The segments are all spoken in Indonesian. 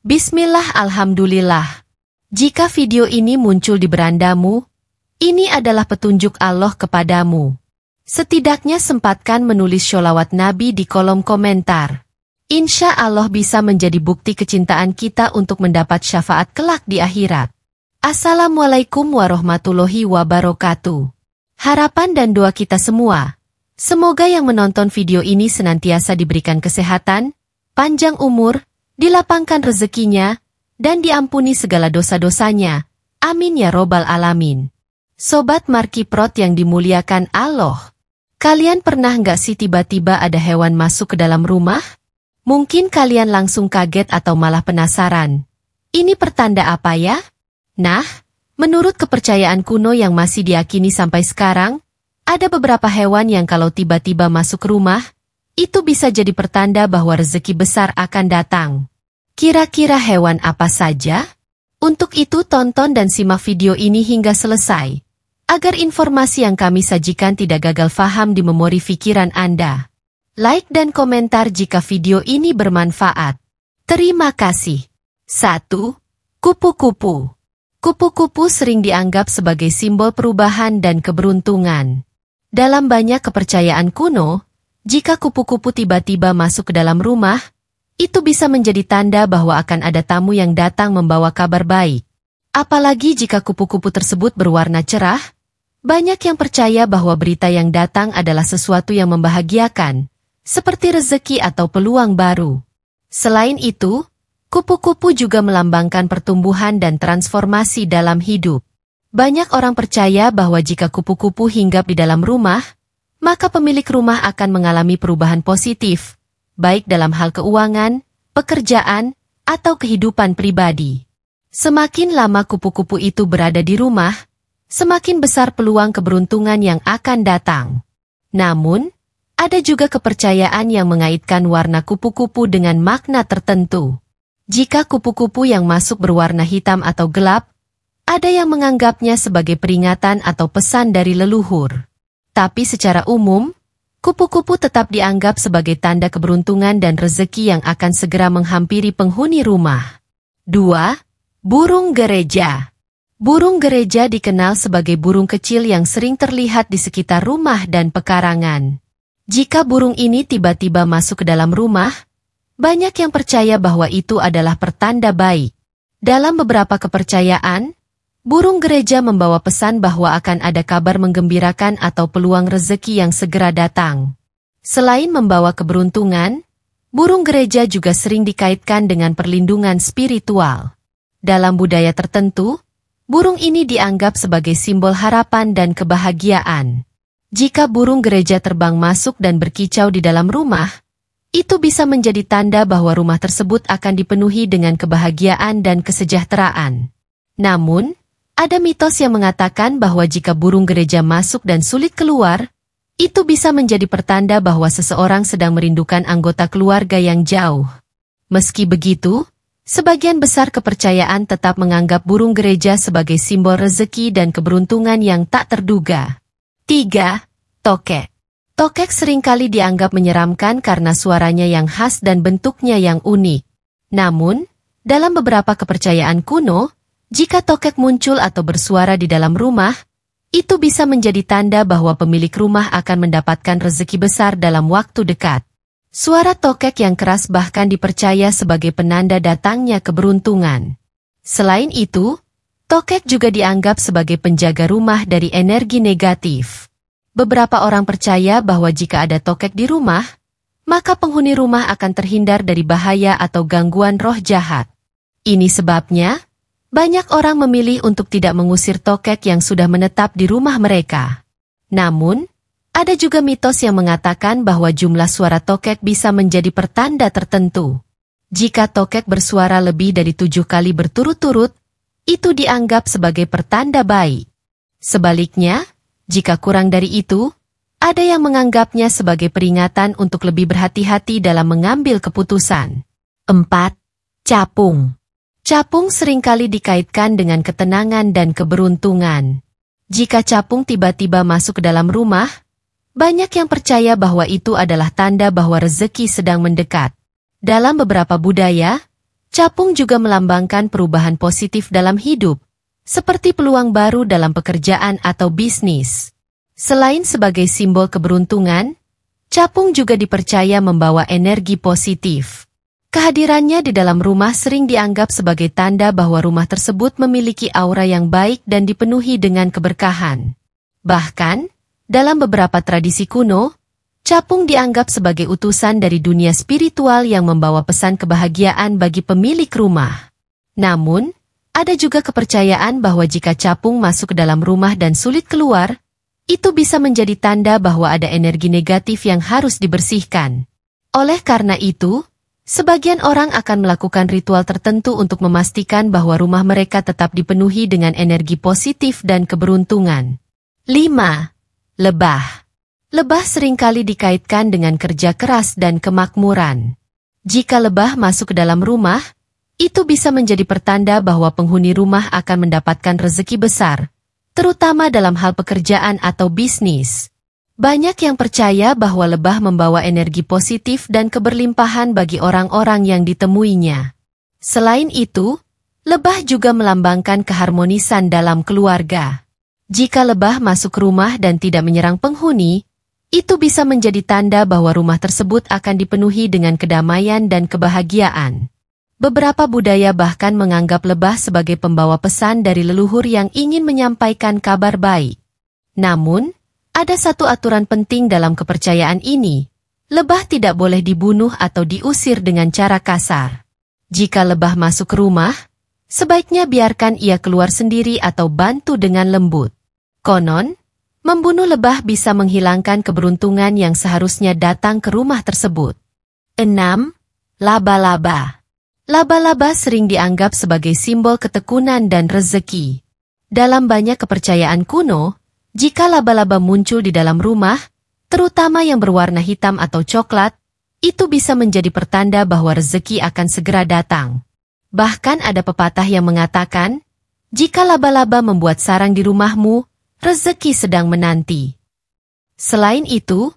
Bismillah, alhamdulillah. Jika video ini muncul di berandamu, ini adalah petunjuk Allah kepadamu. Setidaknya sempatkan menulis sholawat Nabi di kolom komentar. Insya Allah bisa menjadi bukti kecintaan kita untuk mendapat syafaat kelak di akhirat. Assalamualaikum warahmatullahi wabarakatuh. Harapan dan doa kita semua, semoga yang menonton video ini senantiasa diberikan kesehatan, panjang umur, dilapangkan rezekinya, dan diampuni segala dosa-dosanya. Amin ya robbal alamin. Sobat Markiprot yang dimuliakan Allah, kalian pernah nggak sih tiba-tiba ada hewan masuk ke dalam rumah? Mungkin kalian langsung kaget atau malah penasaran. Ini pertanda apa ya? Nah, menurut kepercayaan kuno yang masih diyakini sampai sekarang, ada beberapa hewan yang kalau tiba-tiba masuk rumah, itu bisa jadi pertanda bahwa rezeki besar akan datang. Kira-kira hewan apa saja? Untuk itu tonton dan simak video ini hingga selesai, agar informasi yang kami sajikan tidak gagal faham di memori pikiran Anda. Like dan komentar jika video ini bermanfaat. Terima kasih. 1. Kupu-kupu. Kupu-kupu sering dianggap sebagai simbol perubahan dan keberuntungan. Dalam banyak kepercayaan kuno, jika kupu-kupu tiba-tiba masuk ke dalam rumah, itu bisa menjadi tanda bahwa akan ada tamu yang datang membawa kabar baik. Apalagi jika kupu-kupu tersebut berwarna cerah, banyak yang percaya bahwa berita yang datang adalah sesuatu yang membahagiakan, seperti rezeki atau peluang baru. Selain itu, kupu-kupu juga melambangkan pertumbuhan dan transformasi dalam hidup. Banyak orang percaya bahwa jika kupu-kupu hinggap di dalam rumah, maka pemilik rumah akan mengalami perubahan positif, baik dalam hal keuangan, pekerjaan, atau kehidupan pribadi. Semakin lama kupu-kupu itu berada di rumah, semakin besar peluang keberuntungan yang akan datang. Namun, ada juga kepercayaan yang mengaitkan warna kupu-kupu dengan makna tertentu. Jika kupu-kupu yang masuk berwarna hitam atau gelap, ada yang menganggapnya sebagai peringatan atau pesan dari leluhur. Tapi secara umum, kupu-kupu tetap dianggap sebagai tanda keberuntungan dan rezeki yang akan segera menghampiri penghuni rumah. 2. Burung gereja. Burung gereja dikenal sebagai burung kecil yang sering terlihat di sekitar rumah dan pekarangan. Jika burung ini tiba-tiba masuk ke dalam rumah, banyak yang percaya bahwa itu adalah pertanda baik. Dalam beberapa kepercayaan, burung gereja membawa pesan bahwa akan ada kabar menggembirakan atau peluang rezeki yang segera datang. Selain membawa keberuntungan, burung gereja juga sering dikaitkan dengan perlindungan spiritual. Dalam budaya tertentu, burung ini dianggap sebagai simbol harapan dan kebahagiaan. Jika burung gereja terbang masuk dan berkicau di dalam rumah, itu bisa menjadi tanda bahwa rumah tersebut akan dipenuhi dengan kebahagiaan dan kesejahteraan. Namun, ada mitos yang mengatakan bahwa jika burung gereja masuk dan sulit keluar, itu bisa menjadi pertanda bahwa seseorang sedang merindukan anggota keluarga yang jauh. Meski begitu, sebagian besar kepercayaan tetap menganggap burung gereja sebagai simbol rezeki dan keberuntungan yang tak terduga. 3. Tokek. Tokek seringkali dianggap menyeramkan karena suaranya yang khas dan bentuknya yang unik. Namun, dalam beberapa kepercayaan kuno, jika tokek muncul atau bersuara di dalam rumah, itu bisa menjadi tanda bahwa pemilik rumah akan mendapatkan rezeki besar dalam waktu dekat. Suara tokek yang keras bahkan dipercaya sebagai penanda datangnya keberuntungan. Selain itu, tokek juga dianggap sebagai penjaga rumah dari energi negatif. Beberapa orang percaya bahwa jika ada tokek di rumah, maka penghuni rumah akan terhindar dari bahaya atau gangguan roh jahat. Ini sebabnya, banyak orang memilih untuk tidak mengusir tokek yang sudah menetap di rumah mereka. Namun, ada juga mitos yang mengatakan bahwa jumlah suara tokek bisa menjadi pertanda tertentu. Jika tokek bersuara lebih dari 7 kali berturut-turut, itu dianggap sebagai pertanda baik. Sebaliknya, jika kurang dari itu, ada yang menganggapnya sebagai peringatan untuk lebih berhati-hati dalam mengambil keputusan. 4. Capung. Capung seringkali dikaitkan dengan ketenangan dan keberuntungan. Jika capung tiba-tiba masuk ke dalam rumah, banyak yang percaya bahwa itu adalah tanda bahwa rezeki sedang mendekat. Dalam beberapa budaya, Capung juga melambangkan perubahan positif dalam hidup, seperti peluang baru dalam pekerjaan atau bisnis. Selain sebagai simbol keberuntungan, capung juga dipercaya membawa energi positif. Kehadirannya di dalam rumah sering dianggap sebagai tanda bahwa rumah tersebut memiliki aura yang baik dan dipenuhi dengan keberkahan. Bahkan, dalam beberapa tradisi kuno, capung dianggap sebagai utusan dari dunia spiritual yang membawa pesan kebahagiaan bagi pemilik rumah. Namun, ada juga kepercayaan bahwa jika capung masuk ke dalam rumah dan sulit keluar, itu bisa menjadi tanda bahwa ada energi negatif yang harus dibersihkan. Oleh karena itu, sebagian orang akan melakukan ritual tertentu untuk memastikan bahwa rumah mereka tetap dipenuhi dengan energi positif dan keberuntungan. 5. Lebah. Lebah seringkali dikaitkan dengan kerja keras dan kemakmuran. Jika lebah masuk ke dalam rumah, itu bisa menjadi pertanda bahwa penghuni rumah akan mendapatkan rezeki besar, terutama dalam hal pekerjaan atau bisnis. Banyak yang percaya bahwa lebah membawa energi positif dan keberlimpahan bagi orang-orang yang ditemuinya. Selain itu, lebah juga melambangkan keharmonisan dalam keluarga. Jika lebah masuk rumah dan tidak menyerang penghuni, itu bisa menjadi tanda bahwa rumah tersebut akan dipenuhi dengan kedamaian dan kebahagiaan. Beberapa budaya bahkan menganggap lebah sebagai pembawa pesan dari leluhur yang ingin menyampaikan kabar baik. Namun, ada satu aturan penting dalam kepercayaan ini. Lebah tidak boleh dibunuh atau diusir dengan cara kasar. Jika lebah masuk ke rumah, sebaiknya biarkan ia keluar sendiri atau bantu dengan lembut. Konon, membunuh lebah bisa menghilangkan keberuntungan yang seharusnya datang ke rumah tersebut. 6. Laba-laba. Laba-laba sering dianggap sebagai simbol ketekunan dan rezeki. Dalam banyak kepercayaan kuno, jika laba-laba muncul di dalam rumah, terutama yang berwarna hitam atau coklat, itu bisa menjadi pertanda bahwa rezeki akan segera datang. Bahkan ada pepatah yang mengatakan, jika laba-laba membuat sarang di rumahmu, rezeki sedang menanti. Selain itu,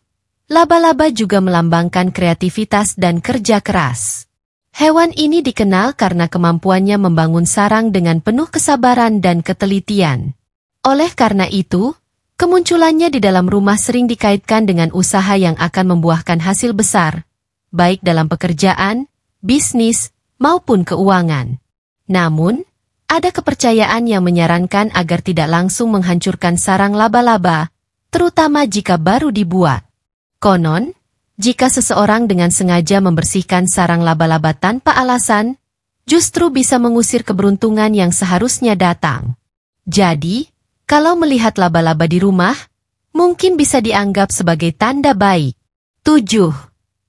laba-laba juga melambangkan kreativitas dan kerja keras. Hewan ini dikenal karena kemampuannya membangun sarang dengan penuh kesabaran dan ketelitian. Oleh karena itu, kemunculannya di dalam rumah sering dikaitkan dengan usaha yang akan membuahkan hasil besar, baik dalam pekerjaan, bisnis, maupun keuangan. Namun, ada kepercayaan yang menyarankan agar tidak langsung menghancurkan sarang laba-laba, terutama jika baru dibuat. Konon, jika seseorang dengan sengaja membersihkan sarang laba-laba tanpa alasan, justru bisa mengusir keberuntungan yang seharusnya datang. Jadi, kalau melihat laba-laba di rumah, mungkin bisa dianggap sebagai tanda baik. 7.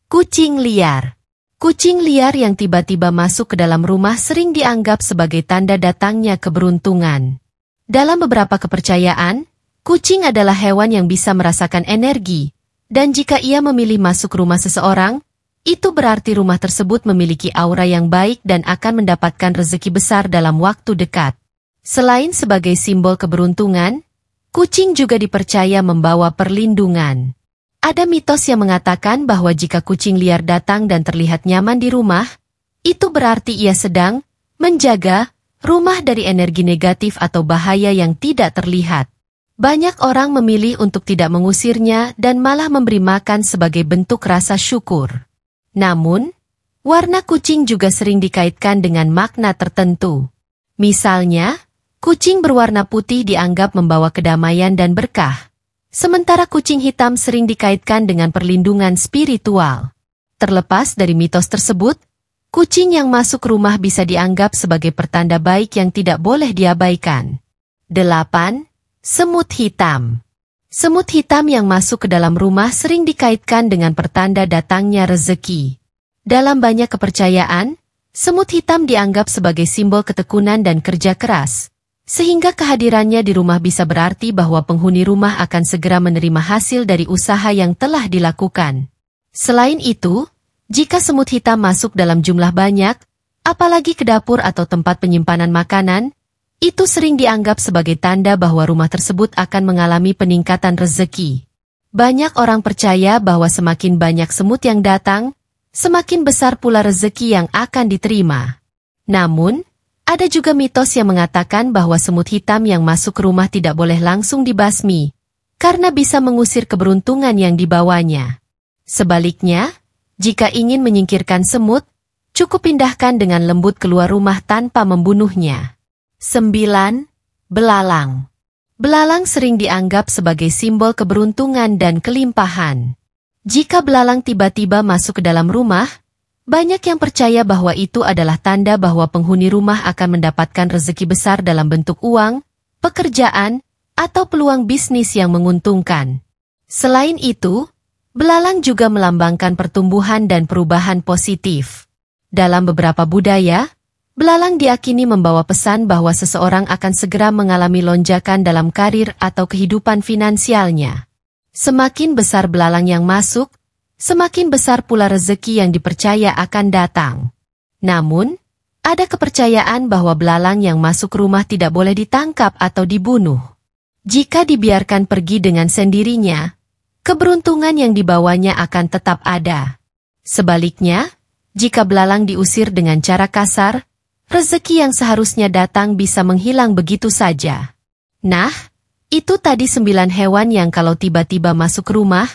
Kucing liar. Kucing liar yang tiba-tiba masuk ke dalam rumah sering dianggap sebagai tanda datangnya keberuntungan. Dalam beberapa kepercayaan, kucing adalah hewan yang bisa merasakan energi, dan jika ia memilih masuk rumah seseorang, itu berarti rumah tersebut memiliki aura yang baik dan akan mendapatkan rezeki besar dalam waktu dekat. Selain sebagai simbol keberuntungan, kucing juga dipercaya membawa perlindungan. Ada mitos yang mengatakan bahwa jika kucing liar datang dan terlihat nyaman di rumah, itu berarti ia sedang menjaga rumah dari energi negatif atau bahaya yang tidak terlihat. Banyak orang memilih untuk tidak mengusirnya dan malah memberi makan sebagai bentuk rasa syukur. Namun, warna kucing juga sering dikaitkan dengan makna tertentu. Misalnya, kucing berwarna putih dianggap membawa kedamaian dan berkah, sementara kucing hitam sering dikaitkan dengan perlindungan spiritual. Terlepas dari mitos tersebut, kucing yang masuk rumah bisa dianggap sebagai pertanda baik yang tidak boleh diabaikan. 8. Semut hitam. Semut hitam yang masuk ke dalam rumah sering dikaitkan dengan pertanda datangnya rezeki. Dalam banyak kepercayaan, semut hitam dianggap sebagai simbol ketekunan dan kerja keras, sehingga kehadirannya di rumah bisa berarti bahwa penghuni rumah akan segera menerima hasil dari usaha yang telah dilakukan. Selain itu, jika semut hitam masuk dalam jumlah banyak, apalagi ke dapur atau tempat penyimpanan makanan, itu sering dianggap sebagai tanda bahwa rumah tersebut akan mengalami peningkatan rezeki. Banyak orang percaya bahwa semakin banyak semut yang datang, semakin besar pula rezeki yang akan diterima. Namun, ada juga mitos yang mengatakan bahwa semut hitam yang masuk ke rumah tidak boleh langsung dibasmi, karena bisa mengusir keberuntungan yang dibawanya. Sebaliknya, jika ingin menyingkirkan semut, cukup pindahkan dengan lembut keluar rumah tanpa membunuhnya. 9. Belalang. Belalang sering dianggap sebagai simbol keberuntungan dan kelimpahan. Jika belalang tiba-tiba masuk ke dalam rumah, banyak yang percaya bahwa itu adalah tanda bahwa penghuni rumah akan mendapatkan rezeki besar dalam bentuk uang, pekerjaan, atau peluang bisnis yang menguntungkan. Selain itu, belalang juga melambangkan pertumbuhan dan perubahan positif. Dalam beberapa budaya, belalang diyakini membawa pesan bahwa seseorang akan segera mengalami lonjakan dalam karir atau kehidupan finansialnya. Semakin besar belalang yang masuk, semakin besar pula rezeki yang dipercaya akan datang. Namun, ada kepercayaan bahwa belalang yang masuk rumah tidak boleh ditangkap atau dibunuh. Jika dibiarkan pergi dengan sendirinya, keberuntungan yang dibawanya akan tetap ada. Sebaliknya, jika belalang diusir dengan cara kasar, rezeki yang seharusnya datang bisa menghilang begitu saja. Nah, itu tadi 9 hewan yang kalau tiba-tiba masuk rumah,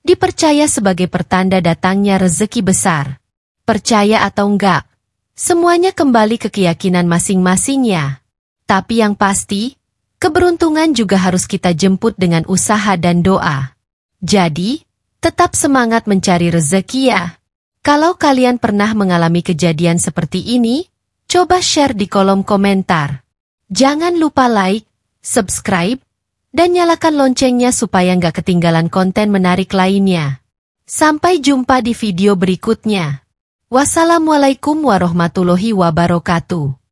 dipercaya sebagai pertanda datangnya rezeki besar. Percaya atau enggak, semuanya kembali ke keyakinan masing-masingnya. Tapi yang pasti, keberuntungan juga harus kita jemput dengan usaha dan doa. Jadi, tetap semangat mencari rezeki ya. Kalau kalian pernah mengalami kejadian seperti ini, coba share di kolom komentar. Jangan lupa like, subscribe, dan nyalakan loncengnya supaya nggak ketinggalan konten menarik lainnya. Sampai jumpa di video berikutnya. Wassalamualaikum warahmatullahi wabarakatuh.